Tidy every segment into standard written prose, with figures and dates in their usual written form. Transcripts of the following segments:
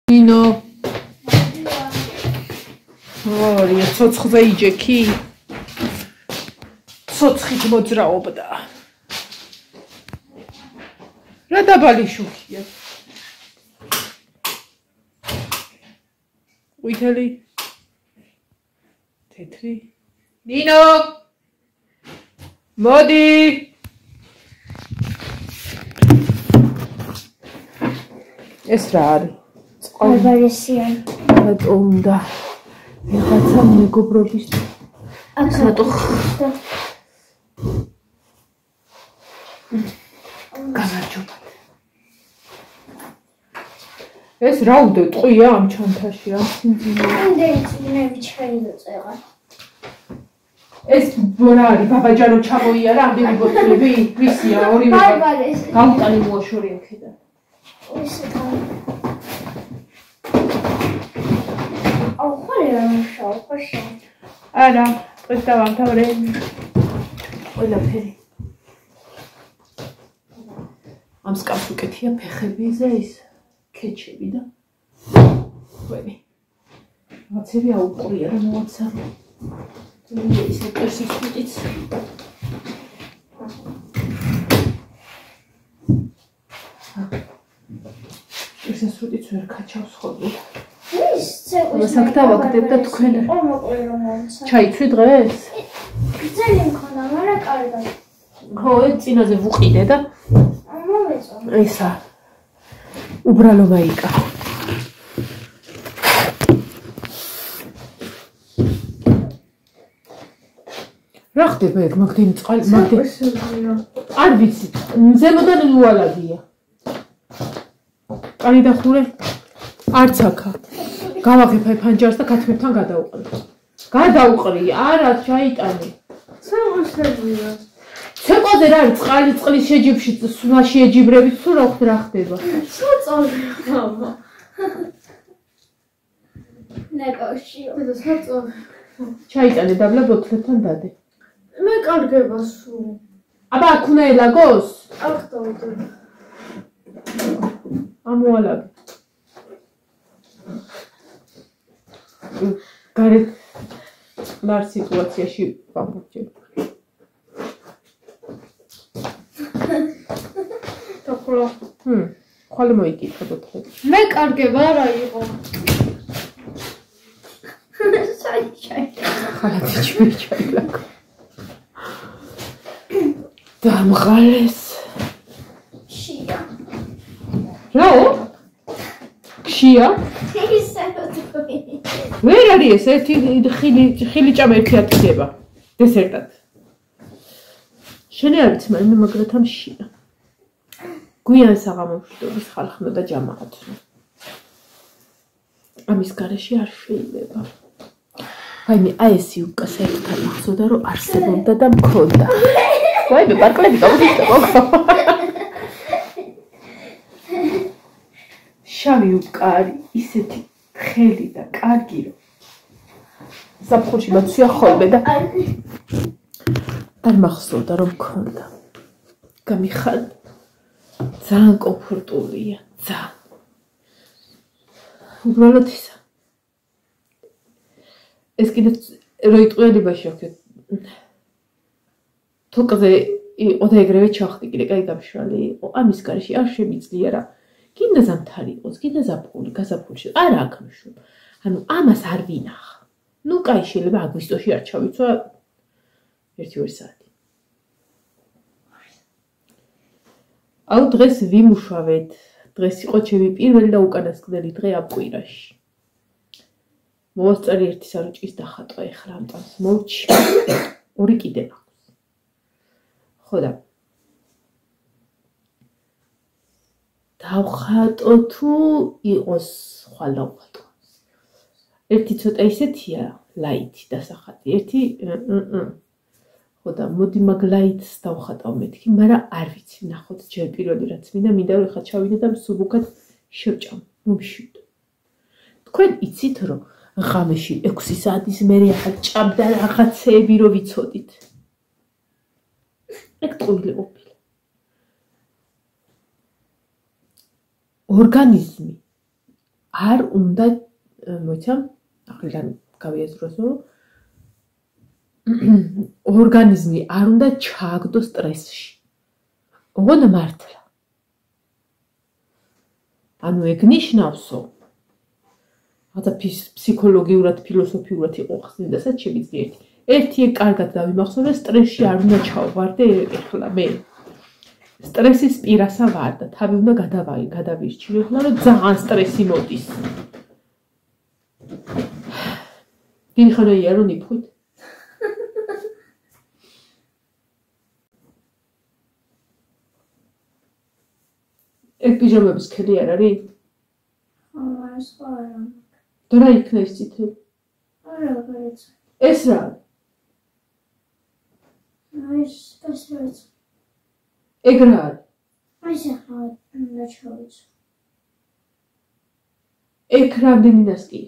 Nino. Orja, ცოცხლზე იჯექი? ცოცხით მოძრაობდა. რა დაბალი შუქია? ვითელი? თეთრი? Nino! მოდი! ეს რა არის? Alvaresian. Უნდა რაღაცა მეგობრობის სატო გამარჯობა. ეს რა უდეტყვია ამ ჩანთაში ამ სიმძიმეა? ამდენი ჩაილოწევა. ეს რა არის ბაბაჯანო ჩამოიარა ამდენი ბოთლები? ვისია ორივე გავუტანი მოაშორი აქედან. ისე Oh, xoşa. Ara, pues tamam, tabre. ყველაფერი. ამ სკაფს უკეთია ფეხები ის ქეჩები და ხვები. რაღაცები აუყურია და მოაცა. ისე პერსის ფიტიც. ესეც ფიტიც ვერ ქაჩავს ხოლმე. Sakta ვაკდებდა თქვენ. ჩაიცვი დღეს? ძალიან მქონდა, მაგრამ კარგად. ხო, წინაზე ვუყიდე და მომეწონა. ისა. უბრალო მაიკა. რა ხდება ეგ მაგდენი წყალი, მაგდენი. არ ვიცი, ზემოდან უალადია. კარი დახურე. არც აქა. გავაღებე ფანჯარს და ქათმებთან გადაუყრი. გადაუყრი, არა, ჩაიტანე. ცეკვაშებია. ცეკვაზე რა არის? წყალი წყლის შეჯიბში, სულაში ეჯიბრებით თუ რა ხდება? საწოლი ხამა. ნეკოშიო. და საწოლი. ჩაიტანე დაბლა ბოთლებთან დადე. მე კარგება სულ. აბა აქ უნდა ელაგოს? აქ დავდე. ამოალაგე. გარეთ ლარ სიტუაციაში ვამბობ. თქო. ხვალე მოიკითხე ბოთლები. მე კარგება რა იყო? საჭაი. ხალათი ჩაილაკო. დამღალეს. შია. რაო? შია? ვერ არის ეს ერთი ხილი ჭამა ერთი ათდება დესერტად. შენი არ ვიცი, მაგრამ შია. გვიან საღამოშვიდობის ხალხმა და ჯამაათმა. ამის გარეშე არ შეიძლება. ვაიმე, აი ეს იუკა საერთოდ ახსოვდა, რომ არსებობდა და მქონდა. ვაიმე, პარკლები გავდიწყო. შავი უკა არის ისეთი ხელი და კარგი რომ საფხურში მაცვია ხოლმე და არ მახსოვდა რომ მქონდა. გამიხად ძალიან კომფორტულია, ძალიან. უბრალოდ ისა. ეს კიდე რო იტყუებაში ვქეთ. თოკზე იყო და ეგრევე ჩახდი კიდე კაი გამშრალი იყო. ამის გარეშე არ შემიძლია რა. კიდე ზამთარი იყოს, კიდე ზაფხული, გაზაფხულში. არა აქ მშვიდ. ანუ ამას არ ვინახა. ნუ კაი შეიძლება აგვისტოში არ ჩავიცვა 1-2 საათი. აუ დღეს ვიმუშავეთ. დღეს იყო ჩემი პირველი და უკანასკნელი დღე ამ კვირაში. მოვასწარი ერთი საროჭის დახატვა ეხლა ამ წამს მოვჩი. ორი კიდე აქვს. ხო და დავხატო თუ იყოს სხვა დავხატო. ერთი ცოტა ისეთია ლაითი დასახატი, ერთი ხო და მოდი მაგ ლაითს დავხატავ მეთქი, მაგრამ არ ვიცი, ნახოთ ჯერ პირველი რაც მინდა რომ ხა ჩავიდე და მსუბუქად შევჭამ, მომშვიდო. თქვენ იცით რომ ღამეში 6 საათის მერე ახლა ჭამდა რაღაცეები რომ ვიცოდით. ეგ ტყუილი ყოფილა. ორგანიზმი არ უნდა მოიცა ახლიდან გავიაზროს რომ ორგანიზმი არ უნდა ჩააგდოს სტრესში. ოღონდ მართლა. ანუ ეგ ნიშნავსო რაღაცა ფსიქოლოგიურად, ფილოსოფიურად იყო ხსნიდასაც შეგვიძლია ერთი ეგ კარგად დავიმახსოვრე, სტრესში არ უნდა ჩავვარდე ეხლა მე. სტრესის პირასა ვარ და თავი უნდა გადავირჩიო, ეხლა რომ ძალიან სტრესი მოდის. დიდი ხანია რომ ნიფხვით. ეგ პიჟამების ქედი არ არის? ეს ხო არა. და რა იქნა ეს წითელი? არა, გარეთ. ეს რა? ეს გასწრებს. ეგ რა არის? ეს ახლა უნდა ჩავიცო. ეგ რამდენი ნასკი?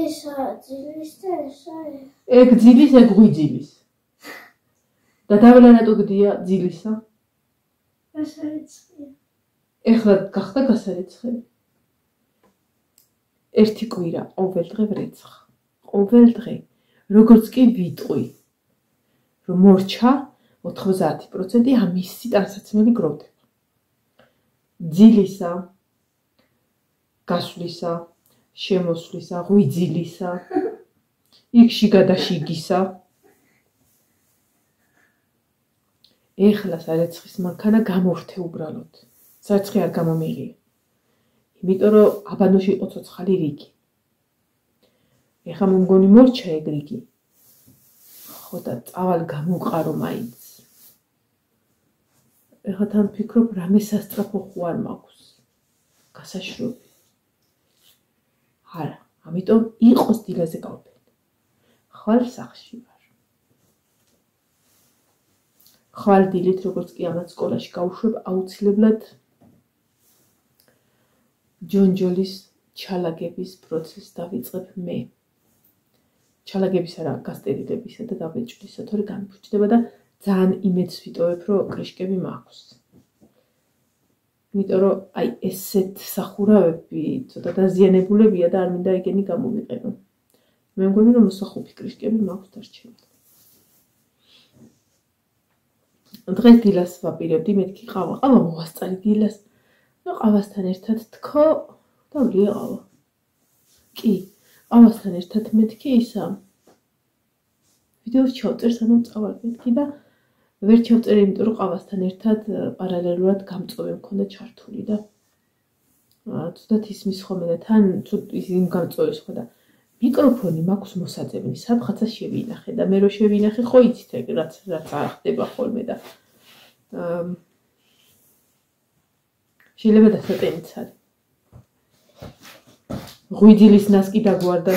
ეს ძილის და ეს არის. ეგ ძილის, ეგ ღვიძილის. და დაველა რატო გდია ძილისა? გასარიცხია. ეხლა გახდა გასარიცხელი. ერთი კვირა ყოველ დღე ვრეცხ. ყოველ დღე. როგორც კი ვიტყვი, რომ მორჩა 90% ამისი ტანსაცმელი გროვდება. ძილისა, გასვლისა, შემოსვლისა, ღვიძილისა, იქში გადაშიგისა. ეხლა სარეცხის მანქანა გამორთე უბრალოდ. სარეცხი არ გამომიღია. იმიტომ რომ აბანოში იყო ცოცხალი რიგი. ეხლა მომგონი მორჩა ეგ რიგი. ხო და წავალ გამოვყარო მაინც. ეხლა თან ფიქრობ რამე სასწრაფო ხო არ მაქვს. გასაშრობი. არა, ამიტომ იყოს დილაზე გავფენ. ხვალ სახლში ვარ. ხვალ დილით როგორც კი ამათ სკოლაში გავუშვებ, აუცილებლად ჯონჯოლის ჩალაგების პროცესს დავიწყებ მე. ჩალაგების არა, გასტერილებისა და დაბეჭდისა, თორე განფუჭდება და ძალიან იმედს ვიტოვებ, რომ კრიშკები მაქვს. იმიტომ რომ აი ესეთ სახურავები ცოტა დაზიანებულებია და არ მინდა ეგენი გამოვიყენო. მე მგონი რომ მოსახუპი კრიშკები მაქვს დარჩენილი. დღეს დილას ვაპირებდი, მეთქი ყავა მოვასწარი დილას. და ყავასთან ერთად თქო და ვლია ყავა. კი, ყავასთან ერთად მეთქი ისა. ვიდეოს ჩავწერ, სანამ წავალ მეთქი და ვერ ჩავწერე, იმიტომ რომ ყავასთან ერთად პარალელურად გამწვევი მქონდა ჩართული და ცუდად ისმის ხოლმე და თან ისინი გამწვევს ხო და მიკროფონი მაქვს მოსაძებნი, სადღაცა შევინახე და მე რო შევინახე, ხო იცით ეგ რაც არ ხდება ხოლმე და შეიძლება დასატენიც არის. ღვიძილის ნასკი დაგვარდა.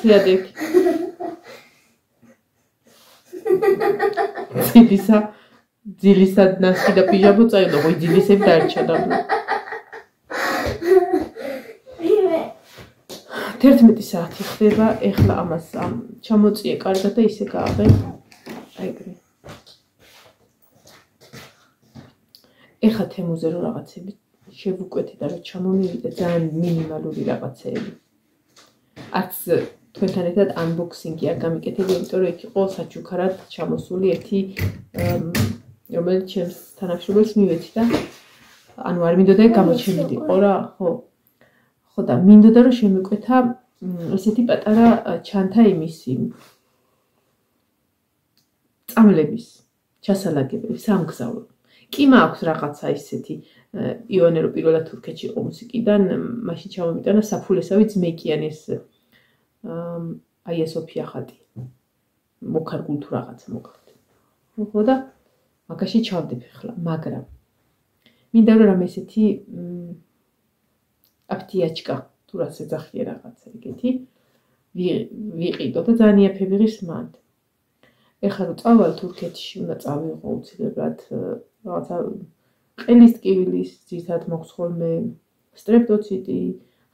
Fertig. ძილისა ნასკი და პიჟამო წაიღო, ღვიძილისები დარჩა და 11 საათი ხდება, ეხლა ამას ჩამოწიე კარგად და ისე გააღე. აი ეგრე. ეხლა თემუზე რო რაღაცები შევუკვეთი და რო ჩამომივიდე ძალიან მინიმალური რაღაცეები. არც თქვენთან ერთად unboxing-ი არ გამიკეთებია, იმიტომ რომ იქ იყო საჩუქარად ჩამოსული ერთი რომელიც ჩემს თანამშრომელს მივეცი და ანუ არ მინდოდა ეგ გამოჩენილიყო რა, ხო. ხო და მინდოდა რომ შემიკვეთა ესეთი პატარა ჩანთა იმისი წამლების ჩასალაგებელი სამგზავრო. კი მაქვს რაღაცა ისეთი იონერო პირველად თურქეთში იყო მუსიკიდან, მაშინ ჩამომიტანა საფულესავი ძმეკიანის აი სოფია ხატი. მოქარგულ თუ რაღაცა მოკლედ. ხო და მაგაში ჩავდებ ახლა, მაგრამ მინდა რომ რამე ესეთი აფტიაჩკა თუ რაც ეძახია რაღაცა ეგეთი ვიყიდო და ძალიან იაფები ღირს მანდ. ეხლა რომ წავალ თურქეთში, უნდა წავიღო უცილებლად რაღაცა ყელის ტკივილის ძირითადად მაქვს ხოლმე სტრეპტოციტი,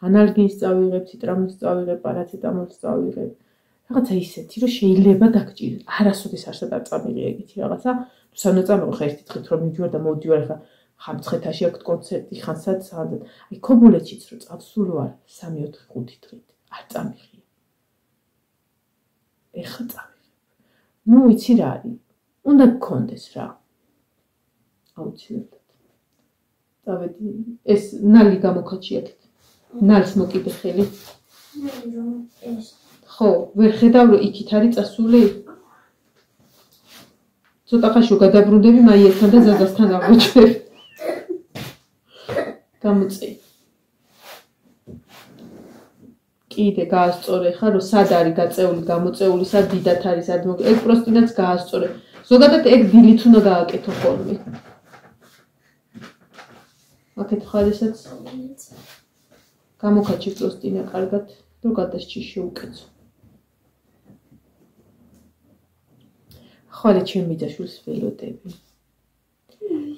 ანალგინს წავიღებ, ციტრამონს წავიღებ, პარაცეტამოლს წავიღებ, რაღაცა ისეთი, რომ შეიძლება დაგჭირდეს. არასოდეს არსად არ წამიღია ეგეთი რაღაცა. სანამ წამიღო ხა ერთი დღით რომ მივდივარ და მოვდივარ ხა ხამცხეთაში აქვს კონცერტი, ხანსაც სადაც. აი ქობულეთშიც რომ წავსულ ვარ 3-4-5 დღით. არ წამიღია. ეხლა წამიღებ. ნუ იცი რა არის. უნდა გქონდეს რა. აუცილებლად. წავედი ეს ნალი გამოქაჩი აქეთ. ნალს მოკიდე ხელი. ხო, ვერ ხედავ რომ იქით არის წასული. ცოტა ხანში გადაბრუნდები მაიასთან და ზაზასთან აღმოჩნდები. გამოწე. კიდე გაასწორე ხა რომ სად არის გაწეული, გამოწეული, სად დიდათ არის, სად ეგ პროსტინაც გაასწორე. ზოგადად ეგ დილით უნდა გააკეთო ხოლმე. აქეთ ხალესაც გამოქაჩი პროსტინა კარგად, რომ გადასჭი შეუკეცო. ხვალე ჩემი ძაშვილს ველოდები.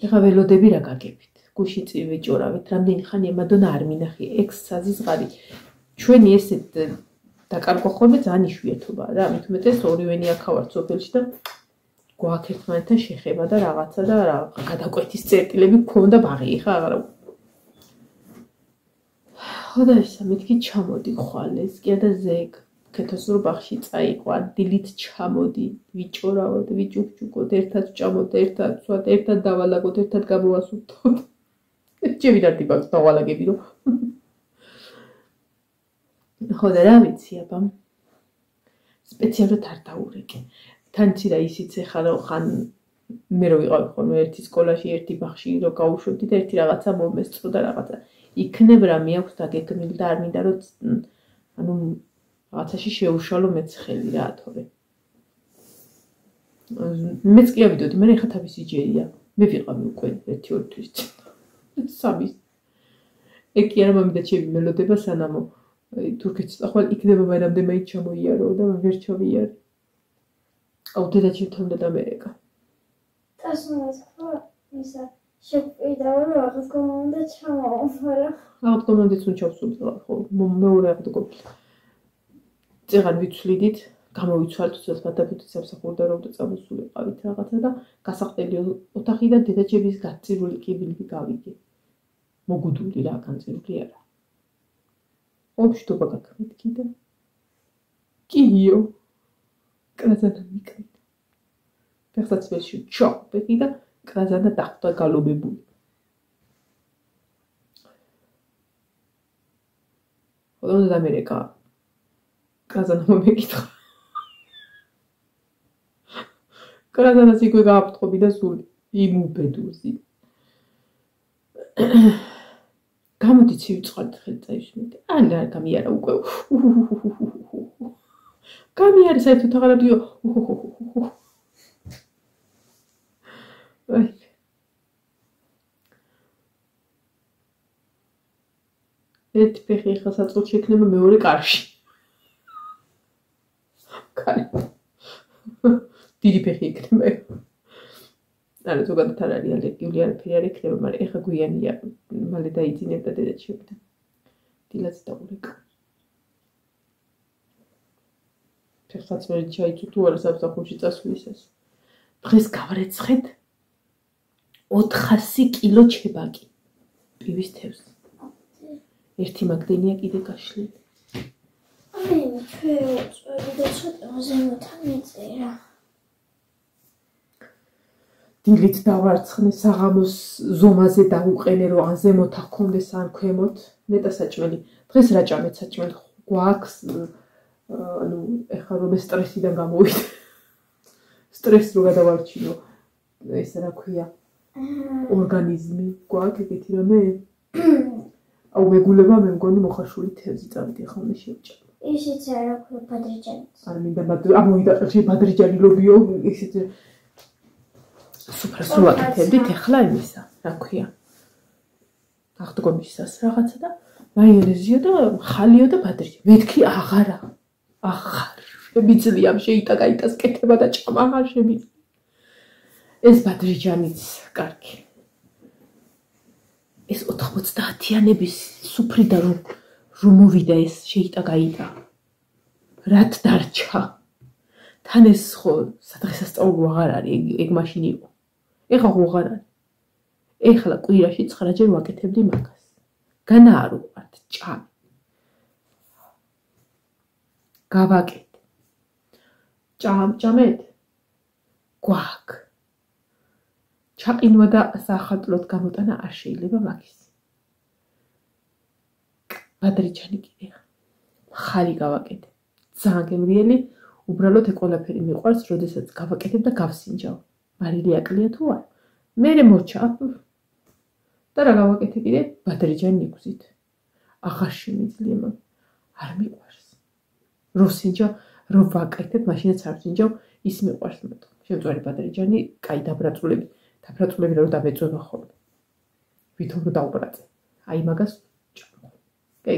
ეხა ველოდები რა გაგებით? გუში წივე ჭორავეთ, რამდენი ხანია მადონა არ მინახე, ექს საზიზღარი. ჩვენი ესეთ დაკარგვა ხოლმე ძალიან იშვიათობაა რა, მით უმეტეს ორივენი აქავართ სოფელში და გვაქვს ერთმანეთთან შეხება და რაღაცა და რა გადაკვეთის წერტილები გქონდა ბაღი ხა აღარა. ხოდა ისა მეთქი ჩამოდი ხვალეს, კი და ზეგ ქეთოსურ ბაღში წაიყვა, დილით ჩამოდი, ვიჭორავოთ, ვიჭუქჭუკოთ, ერთად ვჭამოთ, ერთად ვცვათ, ერთად დავალაგოთ, ერთად გამოვასუფთოთ. ჩემი დარდი ბაღს დავალაგები რომ. ხოდა რა ვიცი აბა. სპეციალურად არ დაურეკე. თანცი რა ისიც ეხლა რომ ხან მე რო ვიყავი ხოლმე ერთი სკოლაში, ერთი ბაღში რომ გავუშვებდი და ერთი რაღაცა მომესწრო და რაღაცა. იქნებ რა მეაქვს დაგეგმილი და არ მინდა რომ ანუ რაღაცაში შეუშალო მეც ხელი რა თორე. მეც კი ავიდოდი, მე ეხლა თავისი ჯერია. მე ვიყავი უკვე 1-2 თვის. 3. ეგ კი არა მომიდა ჩემი მელოდება სანამო თურქეთში ახალ იქნება მანამდე მაინც ჩამოიარო და ვერ ჩავიარე. აუ დედა ჩემთან და ამერიკა. დასმოს ხო ისა შეგვიდა რომ რაღაც კომანდა ჩამოვარა. რაღაც კომანდაც უნდა ჩავსულიყო ხო მეორე აღდგო. წეღან ვიცვლიდით, გამოვიცვალთ უცებ გადაბუდეთ სამსახური და რომ წამოსულიყავით რაღაცა და გასახდელი ოთახიდან დედა ჩემის გაწირული კიბილები გავიგე. მოგუდული რა განწირული არა. ოფშტობა გაქმედკი და კიო კრაზანა მიკრით. ფეხსაც ვეში ჩოპები და კრაზანა დახვდა გალობებული. ხოლმე და ამერიკა კრაზანა მომეკითხა. კრაზანას იქვე გააფრთხობი და სული იმუბედურზი. გამოდი ცივი ხელი წაიშმიდე. არ გამიარა უკვე. გამიარი საერთოდ აღარ დიო. აი. ერთი ფეხი ხა საწყლში იქნება მეორე კარში. კარი. დიდი ფეხი იქნება. არა ზოგადად არ არის ალერგიული არაფერი არ იქნება, მაგრამ ეხა გვიანია მალე დაიძინებდა დედაჩემი და დილაც დაურეკა. ფეხსაც ვერ ჩაიცუ თუ არა სამსახურში წასვლისას. დღეს გავრეცხეთ 400 კილო ჩებაკი პივის თევზი. ერთი მაგდენია კიდე გაშლილი. აი, ჩვენ და ცოტა ზემოთან მეწერა. დილით დავარცხნე საღამოს ზომაზე დაუყენე რომ ან ზემოთ ახონდეს ან ქვემოთ ნეტა საჭმელი დღეს რა ჭამეთ საჭმელი გვაქვს ანუ ეხლა რომ სტრესიდან გამოვიდე სტრესი რო გადავარჩინო ეს რა ქვია ორგანიზმი გვაქვს ეგეთი რამე აუ მეგულება მე მგონი მოხარშული თევზი წავიდი ხოლმე შევჭამ ისიც არა ქვია ბადრიჯანი არ მინდა ამოვიდა ბადრიჯანი ლობიო ისიც სუპრასო აკეთებდით ეხლა იმისა, რა ქვია. აღდგომისას რაღაცა და მაიონეზია და ხალიო და ბადრიჯანი. მეთქი აღარა. აღარ შემიძლია შეიტაკაიტას კეთება და ჭამა აღარ შემიძლია. ეს ბადრიჯანიც კარგი. ეს 90-იანების სუფრიდა რომ მოვიდა ეს შეიტაკაიტა. რაც დარჩა. თან ეს ხო სადღესასწაულო აღარ არის, ეგ მაშინ იყო. ეხლა ხო აღარ არის. ეხლა კვირაში 9 ჯერ ვაკეთებდი მაგას. განა არ უყვართ ჭამი. გავაკეთე. ჭამეთ? გვაქვს. ჩაყინვა და საახალწლოდ გამოტანა არ შეიძლება მაგის. ბადრიჯანი კიდე. ხალი გავაკეთე. ძალიან გემრიელი, უბრალოდ ეგ ყველაფერი მიყვარს, როდესაც გავაკეთებ და გავსინჯავ. მარილი აკლია თუ არა? მერე მორჩა. და რა გავაკეთე კიდე? ბადრიჯანი იგზით. აღარ შემიძლია მაგ. არ მიყვარს. რო სინჯავ, რო ვაკეთებ, მაშინაც არ ვსინჯავ, ის მიყვარს მეტ. შემწვარი ბადრიჯანი, კაი დაბრაწულები. დაბრაწულები რომ დამეწოება ხოლმე. ვითომ რომ დავბრაწე. აი მაგას ჭამო. კაი,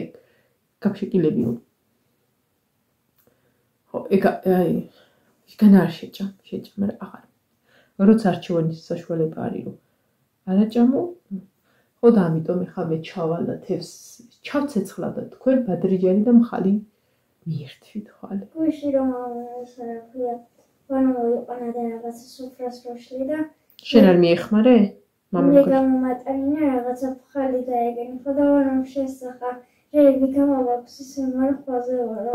გაფშეკილები. ხო, ეგ აი განა არ შეჭამ, მაგრამ აღარ. როცა არჩევანის საშუალება არის, რომ არა ჭამო, ხო და ამიტომ ეხლა მე ჩავალ და თევს ჩავცეცხლა და თქვენ ბადრიჯანი და მხალი მიერთვით ხვალ. გუშინ რომ სარაფია ვანო იყანა და რაღაცა სუფრას როშლი და შენ არ მიეხმარე? მე გამომატანინა რაღაცა მხალი დაეგენი ხო და ვანო შესახა რეები გამოვაქვს ისე მარხვაზე ვარ.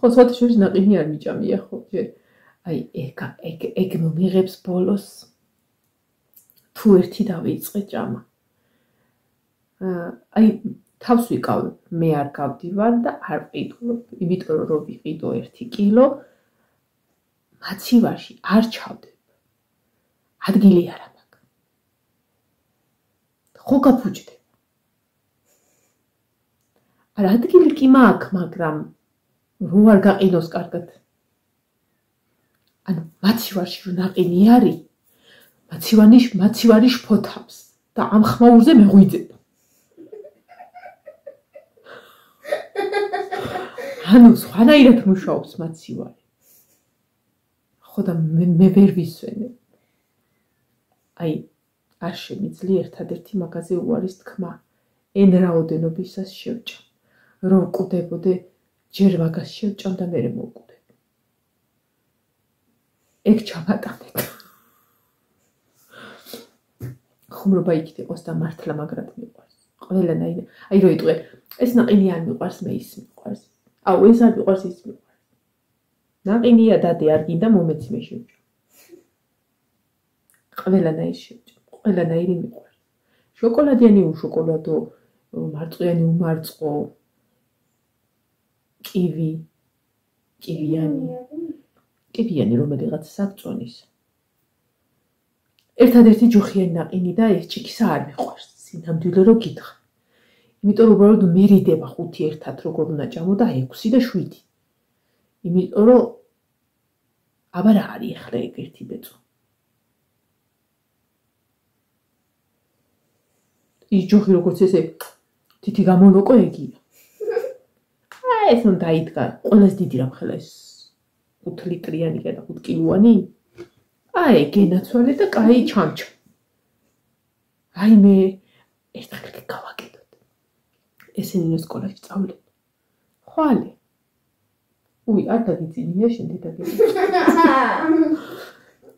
ხო სხვათა შორის ნაყინი არ მიჭამია ხო ჯერ აი ეგ მომიღებს ბოლოს თუ ერთი დავიწყე ჭამა. აი თავს ვიკავ მე არ გავდივარ და არ ვყიდულობ, იმიტომ რომ ვიყიდო 1 კილო მაცივარში არ ჩავდებ. ადგილი არ მაქვს. ხო გაფუჭდებ. არა ადგილი კი მაქვს, მაგრამ რო არ გაყინოს კარგად. ანუ მაცივარში რო ნაყინი არის, მაცივარი შფოთავს და ამ ხმაურზე მეღვიძებ. ანუ სხვანაირად მუშაობს მაცივარი. ხო და მე ვერ ვისვენებ. აი არ შემიძლია ერთადერთი მაგაზე უარის თქმა. ენ რაოდენობისას შევჭამ. რო ვკვდებოდე ჯერ მაგას შევჭამ და მერე მოვკვდები. ეგ ჩავატანეთ. ხუმრობა იქით იყოს და მართლა მაგრად მიყვარს. ყველანაირად. აი რო იტყვე, ეს ნაყინი არ მიყვარს, მე ის მიყვარს. აუ ეს არ მიყვარს, ის მიყვარს. ნაყინია დადე არ გინდა მომეცი მე შევჭამ. ყველანაირ შევჭამ. ყველანაირი მიყვარს. შოკოლადიანი უშოკოლადო, მარწყვიანი უმარწყო, კივიანი რომელიღაც საგწონის. ერთადერთი ჯუხიანი ნაყინი და ეს ჭიქისა არ მიყვარს. სინამდვილე რო გითხრა. იმიტომ რომ უბრალოდ მერიდება 5 ერთად როგორ უნდა ჭამო და 6 და 7. იმიტომ რომ აბა რა არის ახლა ეგ ერთი ბეწო. ის ჯუხი როგორც ესე თითი გამონოკო ეგია. ეს უნდა იდგა ყველას დიდი რამხელა ეს 5 ლიტრიანი და 5 კილოანი. აი გენაცვალე და კაი ჩამჩა. აი მე ერთხელ გავაკეთოთ. ესენი სკოლაში წავლენ. ხვალე. უი არ დაგიწინია შენ დედაგები.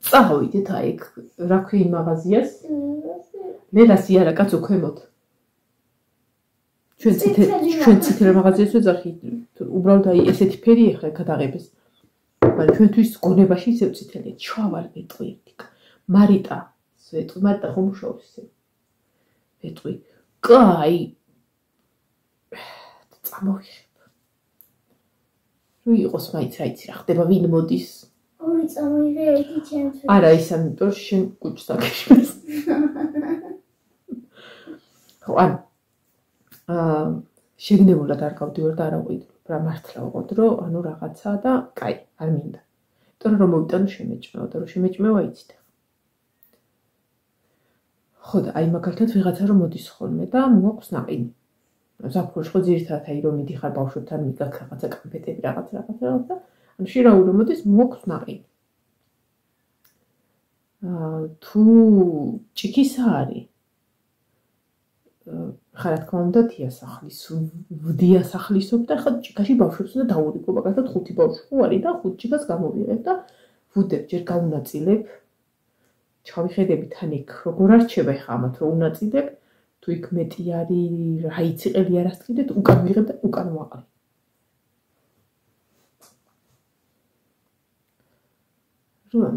წავიდეთ აი რა ქვია მაღაზიას. ლელასი არა კაცო ქვემოთ. ჩვენ ცითელ მაღაზიას ვეძახი, უბრალოდ აი ესეთი ფერი ახლა გადაღებეს. მაგრამ ჩვენთვის გონებაში ისევ ცითელია, ჩავალ მეტყვი ერთი. მარიტა, სვეტყვი, მარიტა ხომ მუშაობს ისე. მეტყვი. კაი. წამოვიღებ. რო იყოს მაინც რა იცი რა ხდება, ვინ მოდის. ორი წამოიღე ერთი ჩემთვის. არა, ის ამიტომ შენ კუჭს დაგეშმეს. ხო, ან შეგნებულად არ გავდივარ და არ ავყიდო. რა მართლა ვყოთ, რომ ანუ რაღაცა და კაი, არ მინდა. იმიტომ რომ მოვიტანო შემეჭმევა და რომ შემეჭმევა იცით. ხო და აი მაგალითად ვიღაცა რომ მოდის ხოლმე და მოაქვს ნაყინი. ზაფხულში ხო ძირითადად აი რომ მიდიხარ ბავშვებთან მიგაქ რაღაცა კამფეტები რაღაცა და ანუ შირავი რომ მოდის მოაქვს ნაყინი. თუ ჭიქისა არის ხა რა თქმა უნდა დიასახლისობ და ხა ჭიქაში ბავშვებს უნდა დაურიგო მაგალითად 5 ბავშვი ხო არის და 5 ჭიქას გამოვიღებ და ვუდებ ჯერ გაუნაწილებ ჩავიხედები თან იქ როგორ არჩება ხა ამათ რო უნაწილებ თუ იქ მეტი არის რა იცი ყელი არ ასწრიდეთ უკან ვიღებ და უკან ვაყრი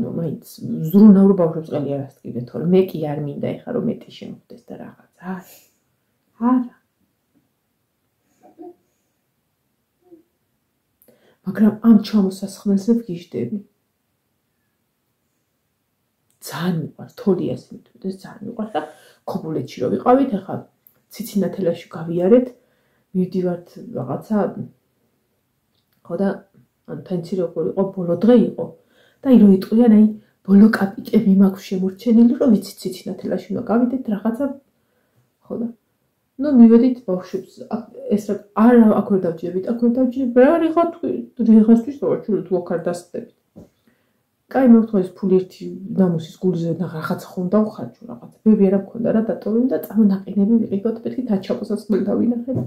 ну მაინც ზრუნავ რო ბავშვებს ყელი არ ასწრიდეთ თორე მე კი არ მინდა ეხა რომ მეტი შემოხდეს და რაღაც არა მაგრამ ამ ჩამოსასხმელზე ვგიჟდები ძალიან მიყვარს თოლიას მithდეს ძალიან მიყვარს და ქობულეთში რო ვიყავით ახლა ციცინათელაში გავიარეთ მივდივართ რაღაცა ხო და ან ფენცი როგორ იყო ბოლო დღე იყო და რო იტყვიან აი ბოლო კაპიკები მაქვს შემორჩენილი რომ ვიცი ციცინათელაში უნდა გავიდეთ რაღაცა ხო და ну მივედით ბავშვებს ეს რა არა აქ ვერ დავჭირებით აქ ვერ დავჭირებით რა რიღა დღეისთვის დავაჩულე თუ აქ არ დასწრებით კაი მოვთხოვეს ფული ერთი ნამუსის გულზე და რაღაცა ხომ დავხარჯო რაღაცა მე ვერ მქონდა რა დატოვები და წამონაყინები ვიყიდოთ მეთქი დაჩაპოსასმელ დავინახეთ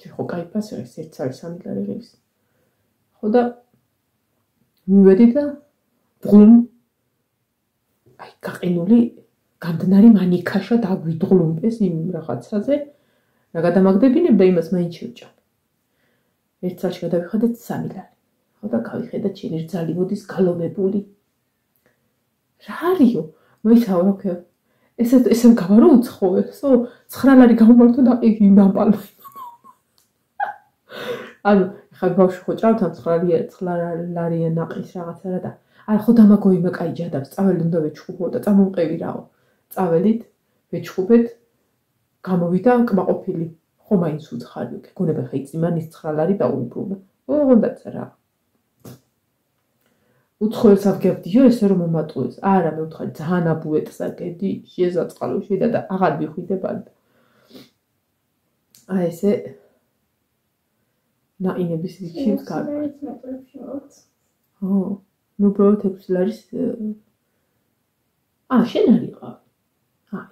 ჯერ ხო კაი ფასი არის 1 წელი 3 ლარი ღირს ხო და მივედი და ბღუმ აი გაყინული განდნარი მანიქაშა დაგვიდღლუმპეს იმ რაღაცაზე რა გადამაგდებინებ და იმას მაინც შევჭამ 1 წელში გადავიხადეთ 3 ლარი ხო და გავიხედა ჩინი რძალი მოდის გალობებული რა არისო მოიცავ როქე ესე გავარო უცხოესო 9 ლარი გამომართო და იგი დამპალო ანუ ხა ბავშვი ხო ჭავთან 9 ლარი ნაყის რაღაცა რა და არა ხო დამაგოიმე კაი ჯადავს წაველი უნდა ვეჩხუბო და წამომყევი რაო წაველით ვეჩხუბეთ გამოვიდა კმაყოფილი ხო მაინც უცხარი გონება ხა იწიმანის 9 ლარი დაუბრუნა ოღონდაც რა უცხოელს ავგებდიო ესე რომ მომატყუეს არა მე ვთხარი ძალიან აბუეტსა კედი შეზაწყალო შედა და აღარ მიხვიდებ აი ესე ნაინების რიგში გავიყავით ო ნუ უბრალოდ 6 ლარის შენ არ იყავ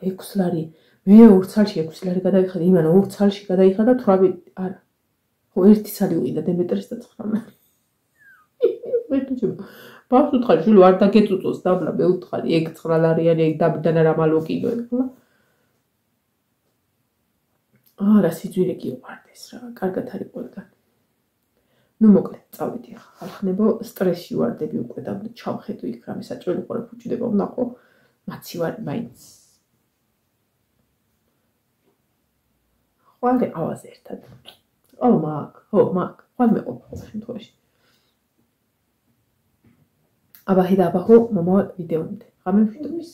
6 ლარი მე 2 წელში 6 ლარი გადავიხადე იმანა 2 წელში გადაიხადა 8 არა ხო 1 წელი უყიდა დემეტრეს და 9 ლარი ბავშვი უთხარი შვილო არ დაგეწუწოს დაბლა მე უთხარი ეგ 9 ლარიანი ეგ დაბდანა რა მალოკიდო ეხლა რა სიძვირე კი ვარდეს რა კარგად არის ყველგან ну მოკლედ წავედი ახლა ხალხნებო სტრესში ვარდები უკვე და ჩავხედო იქ რამე საჭველი ყურე ფუჭდება ვნახო მაცი ვარ მაინც ხვალე ავაზე ერთად მაგ ხვალ მეყოფ შემთხვევაში აბა ჰიდა აბა ხო მამა ვიდეომდე ხამე ვიდეომის